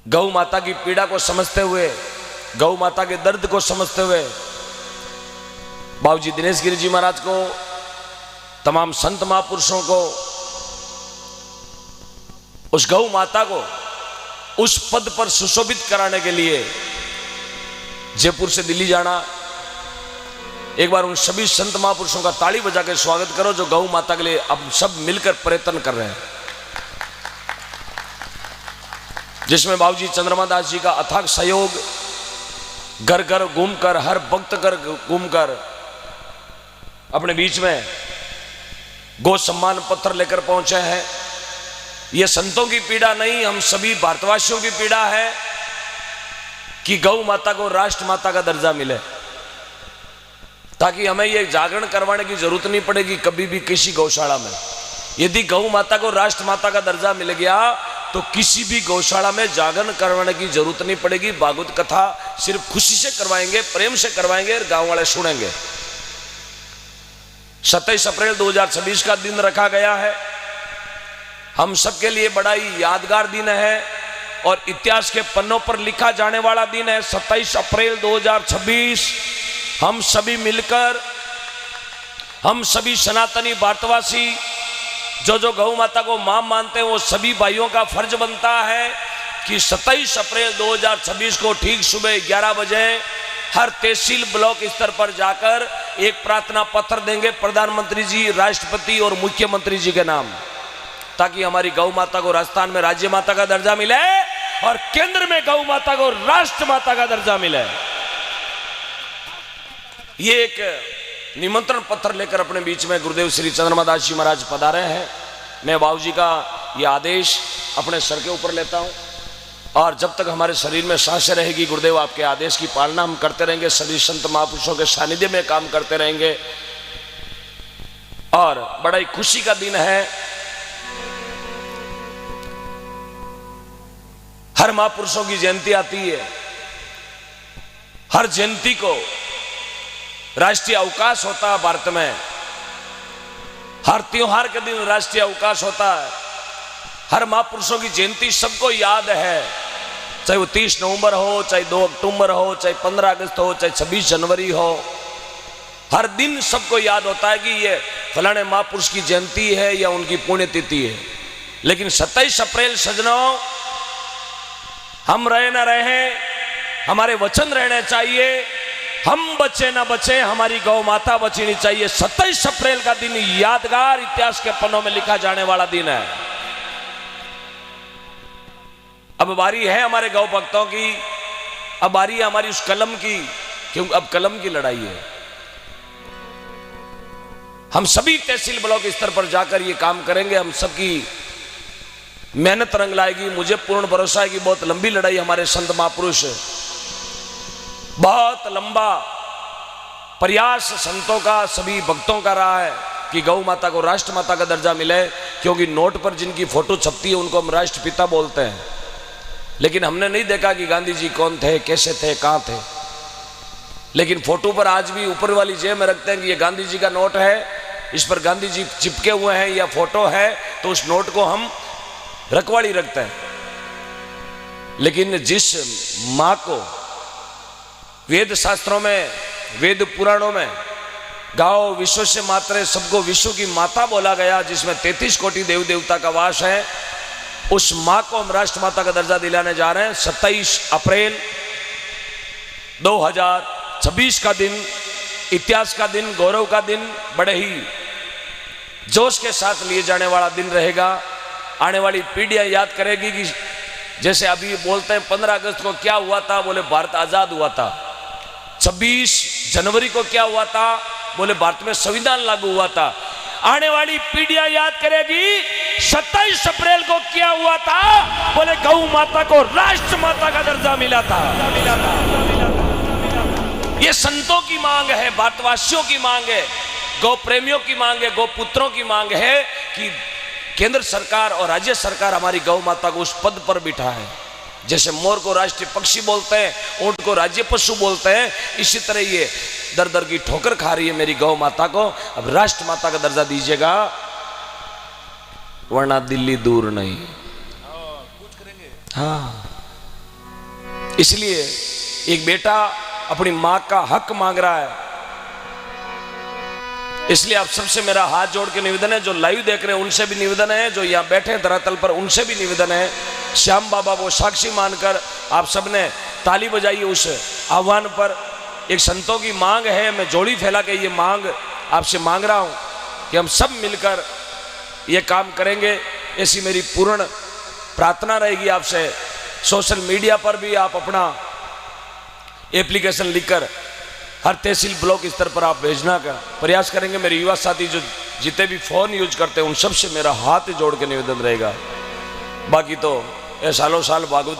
गौ माता की पीड़ा को समझते हुए, गौ माता के दर्द को समझते हुए बाबूजी दिनेश गिरी जी महाराज को, तमाम संत महापुरुषों को, उस गौ माता को उस पद पर सुशोभित कराने के लिए जयपुर से दिल्ली जाना। एक बार उन सभी संत महापुरुषों का ताली बजा के स्वागत करो जो गौ माता के लिए अब सब मिलकर प्रयत्न कर रहे हैं, जिसमें बाबूजी चंद्रमा दास जी का अथाक सहयोग, घर घर घूमकर, हर भक्त घर घूमकर अपने बीच में गौ सम्मान पत्र लेकर पहुंचे हैं। यह संतों की पीड़ा नहीं, हम सभी भारतवासियों की पीड़ा है कि गौ माता को राष्ट्र माता का दर्जा मिले, ताकि हमें यह जागरण करवाने की जरूरत नहीं पड़ेगी कभी भी किसी गौशाला में। यदि गौ माता को राष्ट्र माता का दर्जा मिल गया तो किसी भी गौशाला में जागरण करवाने की जरूरत नहीं पड़ेगी। भागवत कथा सिर्फ खुशी से करवाएंगे, प्रेम से करवाएंगे और गांव वाले सुनेंगे। 27 अप्रैल 2026 का दिन रखा गया है, हम सबके लिए बड़ा ही यादगार दिन है और इतिहास के पन्नों पर लिखा जाने वाला दिन है। 27 अप्रैल 2026 हम सभी मिलकर, हम सभी सनातनी भारतवासी जो गौ माता को मां मानते हैं, वो सभी भाइयों का फर्ज बनता है कि 27 अप्रैल 2026 को ठीक सुबह 11 बजे हर तहसील ब्लॉक स्तर पर जाकर एक प्रार्थना पत्र देंगे प्रधानमंत्री जी, राष्ट्रपति और मुख्यमंत्री जी के नाम, ताकि हमारी गौ माता को राजस्थान में राज्य माता का दर्जा मिले और केंद्र में गौ माता को राष्ट्र माता का दर्जा मिले। ये एक निमंत्रण पत्र लेकर अपने बीच में गुरुदेव श्री चंद्रमा दास जी महाराज पधारे हैं। मैं बाबूजी का ये आदेश अपने सर के ऊपर लेता हूं और जब तक हमारे शरीर में सांसें रहेगी गुरुदेव आपके आदेश की पालना हम करते रहेंगे, सभी संत महापुरुषों के सानिध्य में काम करते रहेंगे। और बड़ा ही खुशी का दिन है, हर महापुरुषों की जयंती आती है, हर जयंती को राष्ट्रीय अवकाश होता है भारत में, हर त्योहार के दिन राष्ट्रीय अवकाश होता है। हर महापुरुषों की जयंती सबको याद है, चाहे वो 30 नवंबर हो, चाहे 2 अक्टूबर हो, चाहे 15 अगस्त हो, चाहे 26 जनवरी हो, हर दिन सबको याद होता है कि ये फलाने महापुरुष की जयंती है या उनकी पुण्यतिथि है। लेकिन 27 अप्रैल सजनों, हम रहे ना रहे, हमारे वचन रहने चाहिए, हम बचे ना बचे, हमारी गौ माता बचनी चाहिए। 27 अप्रैल का दिन यादगार इतिहास के पन्नों में लिखा जाने वाला दिन है। अब बारी है हमारे गौ भक्तों की, अब बारी है हमारी उस कलम की, क्योंकि अब कलम की लड़ाई है। हम सभी तहसील ब्लॉक स्तर पर जाकर ये काम करेंगे, हम सबकी मेहनत रंग लाएगी। मुझे पूर्ण भरोसा है कि बहुत लंबी लड़ाई हमारे संत महापुरुष, बहुत लंबा प्रयास संतों का, सभी भक्तों का रहा है कि गौ माता को राष्ट्र माता का दर्जा मिले, क्योंकि नोट पर जिनकी फोटो छपती है उनको हम राष्ट्रपिता बोलते हैं, लेकिन हमने नहीं देखा कि गांधी जी कौन थे, कैसे थे, कहां थे। लेकिन फोटो पर आज भी ऊपर वाली जेब में रखते हैं कि ये गांधी जी का नोट है, इस पर गांधी जी चिपके हुए हैं या फोटो है, तो उस नोट को हम रखवाड़ी रखते हैं। लेकिन जिस मां को वेद शास्त्रों में, वेद पुराणों में गाओ विश्व से मात्रे, सबको विश्व की माता बोला गया, जिसमें 33 कोटि देव देवता का वास है, उस मां को हम राष्ट्र माता का दर्जा दिलाने जा रहे हैं। 27 अप्रैल 2026 का दिन, इतिहास का दिन, गौरव का दिन, बड़े ही जोश के साथ लिए जाने वाला दिन रहेगा। आने वाली पीढ़ियां याद करेगी कि जैसे अभी बोलते हैं 15 अगस्त को क्या हुआ था, बोले भारत आजाद हुआ था। 26 जनवरी को क्या हुआ था, बोले भारत में संविधान लागू हुआ था। आने वाली पीढ़ियां याद करेगी 27 अप्रैल को क्या हुआ था, बोले गौ माता को राष्ट्र माता का दर्जा मिला था। ये संतों की मांग है, भारतवासियों की मांग है, गौ प्रेमियों की मांग है, गौ पुत्रों की मांग है कि केंद्र सरकार और राज्य सरकार हमारी गौ माता को उस पद पर बिठा है। जैसे मोर को राष्ट्रीय पक्षी बोलते हैं, ऊंट को राज्य पशु बोलते हैं, इसी तरह ये दर दर की ठोकर खा रही है मेरी गौ माता को। अब राष्ट्र माता का दर्जा दीजिएगा, वरना दिल्ली दूर नहीं। हाँ, इसलिए एक बेटा अपनी मां का हक मांग रहा है, इसलिए आप सबसे मेरा हाथ जोड़ के निवेदन है, जो लाइव देख रहे हैं उनसे भी निवेदन है, जो यहाँ बैठे हैं धरातल पर उनसे भी निवेदन है, श्याम बाबा वो साक्षी मानकर आप सबने ताली बजाइए उस आह्वान पर। एक संतों की मांग है, मैं जोड़ी फैला के ये मांग आपसे मांग रहा हूं कि हम सब मिलकर ये काम करेंगे, ऐसी मेरी पूर्ण प्रार्थना रहेगी आपसे। सोशल मीडिया पर भी आप अपना एप्लीकेशन लिखकर हर तहसील ब्लॉक स्तर पर आप भेजना का प्रयास करेंगे। मेरे युवा साथी जो जितने भी फोन यूज करते हैं उन सबसे मेरा हाथ जोड़ के निवेदन रहेगा। बाकी तो ये सालों साल भागवत